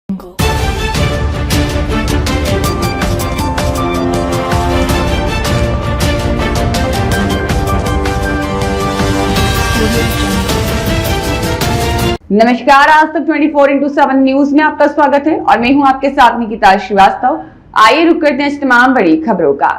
नमस्कार, आज तक 24x7 न्यूज में आपका स्वागत है और मैं हूं आपके साथ निकिता श्रीवास्तव। आइए रुक करते हैं तमाम बड़ी खबरों का।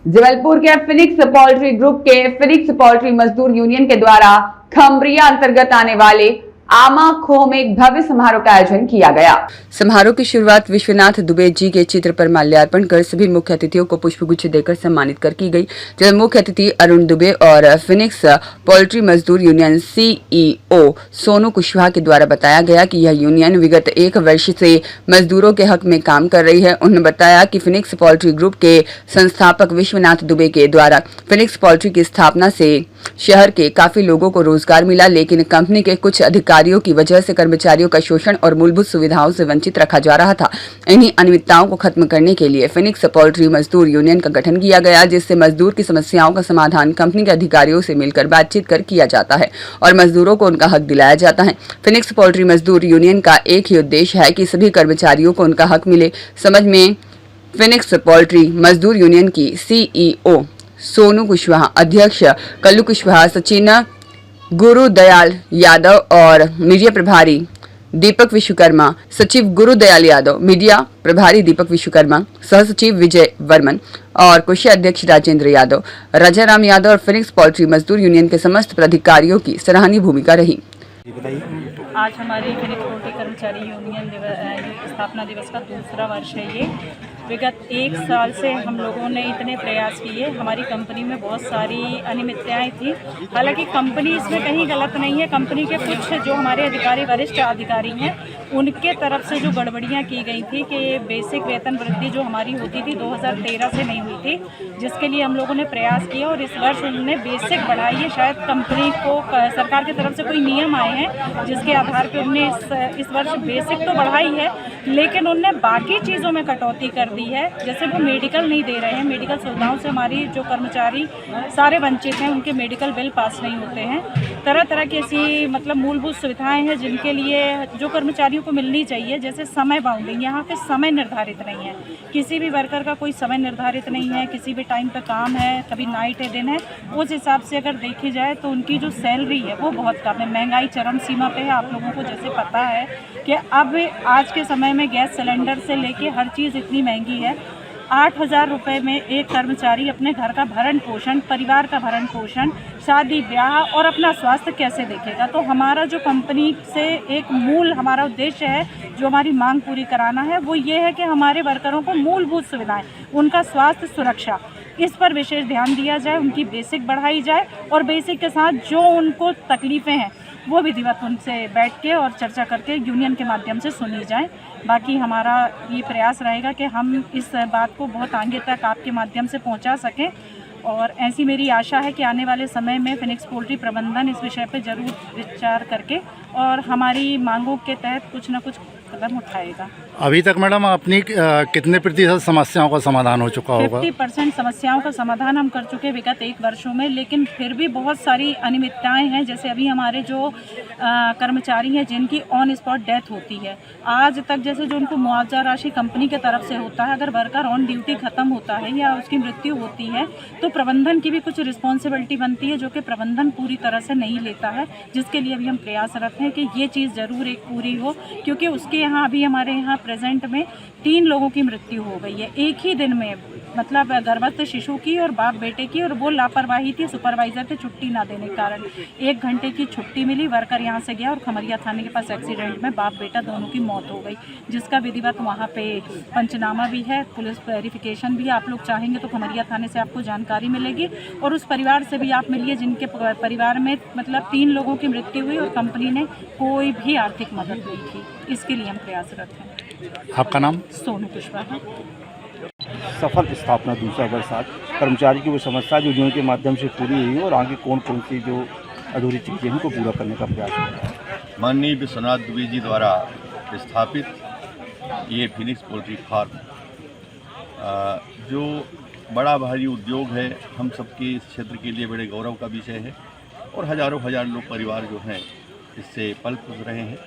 जबलपुर के फिनिक्स पोल्ट्री ग्रुप के फिनिक्स पोल्ट्री मजदूर यूनियन के द्वारा खमरिया अंतर्गत आने वाले आमा खो में एक भव्य समारोह का आयोजन किया गया। समारोह की शुरुआत विश्वनाथ दुबे जी के चित्र पर माल्यार्पण कर सभी मुख्य अतिथियों को पुष्पगुच्छ देकर सम्मानित कर की गई। जब मुख्य अतिथि अरुण दुबे और फिनिक्स पोल्ट्री मजदूर यूनियन सीईओ सोनू कुशवाहा के द्वारा बताया गया कि यह यूनियन विगत 1 वर्ष से मजदूरों के हक में काम कर रही है। उन्होंने बताया कि फिनिक्स पोल्ट्री ग्रुप के संस्थापक विश्वनाथ दुबे के द्वारा फिनिक्स पोल्ट्री की स्थापना से शहर के काफी लोगों को रोजगार मिला, लेकिन कंपनी के कुछ अधिकारियों की वजह से कर्मचारियों का शोषण और मूलभूत सुविधाओं से वंचित रखा जा रहा था। इन्हीं अनियमितताओं को खत्म करने के लिए फिनिक्स पोल्ट्री मजदूर यूनियन का गठन किया गया, जिससे मजदूर की समस्याओं का समाधान कंपनी के अधिकारियों से मिलकर बातचीत कर किया जाता है और मजदूरों को उनका हक दिलाया जाता है। फिनिक्स पोल्ट्री मजदूर यूनियन का एक ही उद्देश्य है कि सभी कर्मचारियों को उनका हक मिले। समझ में फिनिक्स पोल्ट्री मजदूर यूनियन की सीईओ सोनू कुशवाहा, अध्यक्ष कल्लू कुशवाहा, सचिन गुरुदयाल यादव और मीडिया प्रभारी दीपक विश्वकर्मा, सचिव गुरुदयाल यादव, मीडिया प्रभारी दीपक विश्वकर्मा, सह सचिव विजय वर्मन और कोषाध्यक्ष राजेंद्र यादव, राजाराम यादव और फिनिक्स पोल्ट्री मजदूर यूनियन के समस्त पदाधिकारियों की सराहनीय भूमिका रही। आज हमारी फिनिक्स पोल्ट्री कर्मचारी यूनियन स्थापना दिवस का दूसरा वर्ष है। ये विगत 1 साल से हम लोगों ने इतने प्रयास किए। हमारी कंपनी में बहुत सारी अनियमितताएं थी। हालांकि कंपनी इसमें कहीं गलत नहीं है। कंपनी के कुछ जो हमारे अधिकारी, वरिष्ठ अधिकारी हैं, उनके तरफ से जो गड़बड़ियां की गई थी कि बेसिक वेतन वृद्धि जो हमारी होती थी 2013 से नहीं हुई थी, जिसके लिए हम लोगों ने प्रयास किया और इस वर्ष उन्होंने बेसिक बढ़ाई है। शायद कंपनी को सरकार की तरफ से कोई नियम आए हैं जिसके आधार पर उन्होंने इस वर्ष बेसिक तो बढ़ाई है, लेकिन उनने बाकी चीज़ों में कटौती कर दी है। जैसे वो मेडिकल नहीं दे रहे हैं, मेडिकल सुविधाओं से हमारी जो कर्मचारी सारे वंचित हैं, उनके मेडिकल बिल पास नहीं होते हैं। तरह तरह की ऐसी मतलब मूलभूत सुविधाएं हैं जिनके लिए जो कर्मचारियों को मिलनी चाहिए, जैसे समय बाउंडिंग, यहाँ पे समय निर्धारित नहीं है। किसी भी वर्कर का कोई समय निर्धारित नहीं है, किसी भी टाइम पे काम है, कभी नाइट है, दिन है। उस हिसाब से अगर देखी जाए तो उनकी जो सैलरी है वो बहुत कम है। महंगाई चरम सीमा पे है। आप लोगों को जैसे पता है कि अब आज के समय में गैस सिलेंडर से लेके हर चीज़ इतनी महंगी है। 8,000 रुपये में एक कर्मचारी अपने घर का भरण पोषण, परिवार का भरण पोषण, शादी ब्याह और अपना स्वास्थ्य कैसे देखेगा। तो हमारा जो कंपनी से एक मूल हमारा उद्देश्य है, जो हमारी मांग पूरी कराना है, वो ये है कि हमारे वर्करों को मूलभूत सुविधाएं, उनका स्वास्थ्य, सुरक्षा, इस पर विशेष ध्यान दिया जाए, उनकी बेसिक बढ़ाई जाए और बेसिक के साथ जो उनको तकलीफ़ें हैं वो विधिवत उनसे बैठ के और चर्चा करके यूनियन के माध्यम से सुनी जाए। बाकी हमारा ये प्रयास रहेगा कि हम इस बात को बहुत आगे तक आपके माध्यम से पहुंचा सकें और ऐसी मेरी आशा है कि आने वाले समय में फिनिक्स पोल्ट्री प्रबंधन इस विषय पर ज़रूर विचार करके और हमारी मांगों के तहत कुछ न कुछ कदम उठाएगा। अभी तक मैडम अपनी कितने प्रतिशत समस्याओं का समाधान हो चुका होगा? 50% समस्याओं का समाधान हम कर चुके विगत 1 वर्षों में, लेकिन फिर भी बहुत सारी अनियमितताएं हैं। जैसे अभी हमारे जो कर्मचारी हैं जिनकी ऑन स्पॉट डेथ होती है, आज तक जैसे जो उनको मुआवजा राशि कंपनी के तरफ से होता है, अगर वर्कर ऑन ड्यूटी ख़त्म होता है या उसकी मृत्यु होती है तो प्रबंधन की भी कुछ रिस्पॉन्सिबिलिटी बनती है, जो कि प्रबंधन पूरी तरह से नहीं लेता है, जिसके लिए अभी हम प्रयासरत हैं कि ये चीज़ ज़रूर एक पूरी हो। क्योंकि उसके यहाँ अभी हमारे यहाँ प्रेजेंट में 3 लोगों की मृत्यु हो गई है एक ही दिन में, मतलब गर्भस्थ शिशु की और बाप बेटे की, और वो लापरवाही थी सुपरवाइजर के छुट्टी ना देने के कारण। 1 घंटे की छुट्टी मिली, वर्कर यहाँ से गया और खमरिया थाने के पास एक्सीडेंट में बाप बेटा दोनों की मौत हो गई, जिसका विधिवत वहाँ पे पंचनामा भी है, पुलिस वेरिफिकेशन भी है। आप लोग चाहेंगे तो खमरिया थाने से आपको जानकारी मिलेगी और उस परिवार से भी आप मिलिए जिनके परिवार में मतलब 3 लोगों की मृत्यु हुई और कंपनी ने कोई भी आर्थिक मदद नहीं की। इसके लिए हम प्रयासरत हैं। आपका नाम? सोनू कुशवाहा। सफल स्थापना दूसरा वर्ष आज कर्मचारी की वो समस्या जो यूनियन के माध्यम से पूरी हुई और आगे कौन कौन सी जो अधूरी चीज़ें हैं उनको पूरा करने का प्रयास है। माननीय विश्वनाथ दुबे जी द्वारा स्थापित ये फिनिक्स पोल्ट्री फार्म जो बड़ा भारी उद्योग है, हम सबके इस क्षेत्र के लिए बड़े गौरव का विषय है और हज़ारों लोग परिवार जो हैं इससे पल खुश रहे हैं।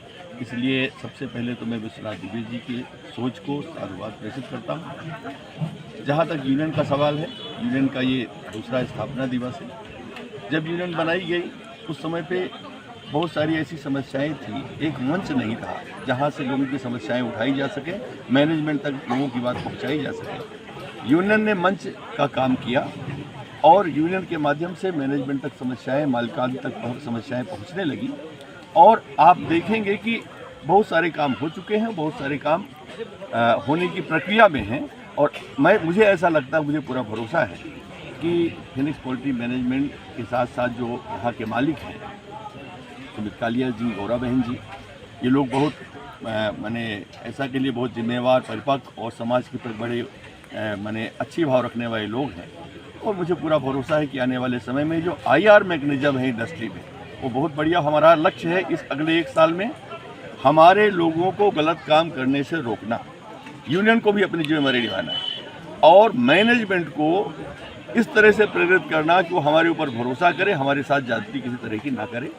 इसलिए सबसे पहले तो मैं विश्वनाथ दुबे जी की सोच को साधुवाद प्रेषित करता हूँ। जहाँ तक यूनियन का सवाल है, यूनियन का ये दूसरा स्थापना दिवस है। जब यूनियन बनाई गई उस समय पे बहुत सारी ऐसी समस्याएं थी, एक मंच नहीं था जहाँ से लोगों की समस्याएं उठाई जा सके, मैनेजमेंट तक लोगों की बात पहुँचाई जा सके। यूनियन ने मंच का काम किया और यूनियन के माध्यम से मैनेजमेंट तक समस्याएं, मालिकान तक समस्याएं पहुँचने लगी। और आप देखेंगे कि बहुत सारे काम हो चुके हैं, बहुत सारे काम होने की प्रक्रिया में हैं। और मुझे ऐसा लगता है, मुझे पूरा भरोसा है कि फिनिक्स पोल्ट्री मैनेजमेंट के साथ साथ जो यहाँ के मालिक हैं, सुमित कालिया जी, गौरा बहन जी, ये लोग बहुत मैंने ऐसा के लिए बहुत जिम्मेवार, परिपक्व और समाज के प्रति बड़े मैंने अच्छी भाव रखने वाले लोग हैं। और मुझे पूरा भरोसा है कि आने वाले समय में जो IR मैकेनिज्म है इंडस्ट्री में, वो बहुत बढ़िया। हमारा लक्ष्य है इस अगले 1 साल में हमारे लोगों को गलत काम करने से रोकना, यूनियन को भी अपनी जिम्मेदारी निभाना है और मैनेजमेंट को इस तरह से प्रेरित करना कि वो हमारे ऊपर भरोसा करे, हमारे साथ ज्यादती किसी तरह की ना करे।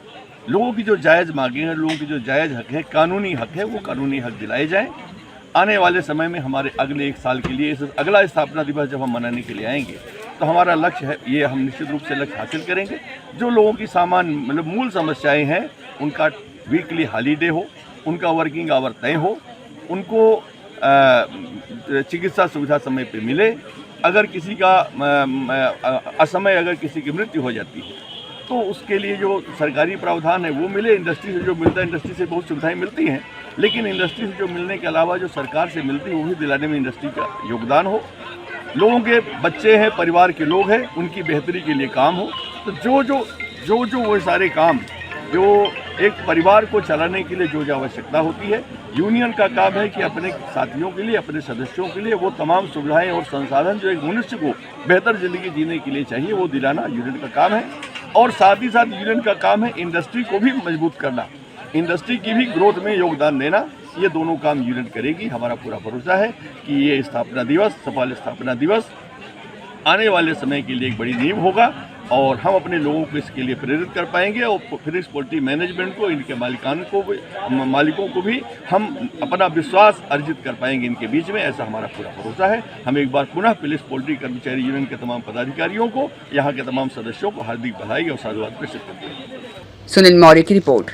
लोगों की जो जायज़ मांगे हैं, लोगों की जो जायज़ हक है, कानूनी हक है, वो कानूनी हक दिलाए जाएं। आने वाले समय में हमारे अगले 1 साल के लिए, इस अगला स्थापना दिवस जब हम मनाने के लिए आएंगे, तो हमारा लक्ष्य है, ये हम निश्चित रूप से लक्ष्य हासिल करेंगे। जो लोगों की मतलब मूल समस्याएं हैं, उनका वीकली हॉलीडे हो, उनका वर्किंग आवर तय हो, उनको चिकित्सा सुविधा समय पे मिले। अगर किसी का असमय अगर किसी की मृत्यु हो जाती है तो उसके लिए जो सरकारी प्रावधान है वो मिले। इंडस्ट्री से जो मिलता है, इंडस्ट्री से बहुत सुविधाएं मिलती हैं, लेकिन इंडस्ट्री से जो मिलने के अलावा जो सरकार से मिलती है वो भी दिलाने में इंडस्ट्री का योगदान हो। लोगों के बच्चे हैं, परिवार के लोग हैं, उनकी बेहतरी के लिए काम हो। तो जो वो सारे काम जो एक परिवार को चलाने के लिए जो आवश्यकता होती है, यूनियन का काम है कि अपने साथियों के लिए, अपने सदस्यों के लिए वो तमाम सुविधाएं और संसाधन जो एक मनुष्य को बेहतर ज़िंदगी जीने के लिए चाहिए, वो दिलाना यूनियन का काम है। और साथ ही साथ यूनियन का काम है इंडस्ट्री को भी मजबूत करना, इंडस्ट्री की भी ग्रोथ में योगदान देना। ये दोनों काम यूनियन करेगी। हमारा पूरा भरोसा है कि ये स्थापना दिवस, सफल स्थापना दिवस आने वाले समय के लिए एक बड़ी नींव होगा और हम अपने लोगों को इसके लिए प्रेरित कर पाएंगे। और फिनिक्स पोल्ट्री मैनेजमेंट को, इनके मालिकों को भी हम अपना विश्वास अर्जित कर पाएंगे इनके बीच में, ऐसा हमारा पूरा भरोसा है। हम एक बार पुनः फिनिक्स पोल्ट्री कर्मचारी यूनियन के तमाम पदाधिकारियों को, यहाँ के तमाम सदस्यों को हार्दिक बधाई और साधुवाद प्रेषित करते हैं। सुनील मौर्य की रिपोर्ट।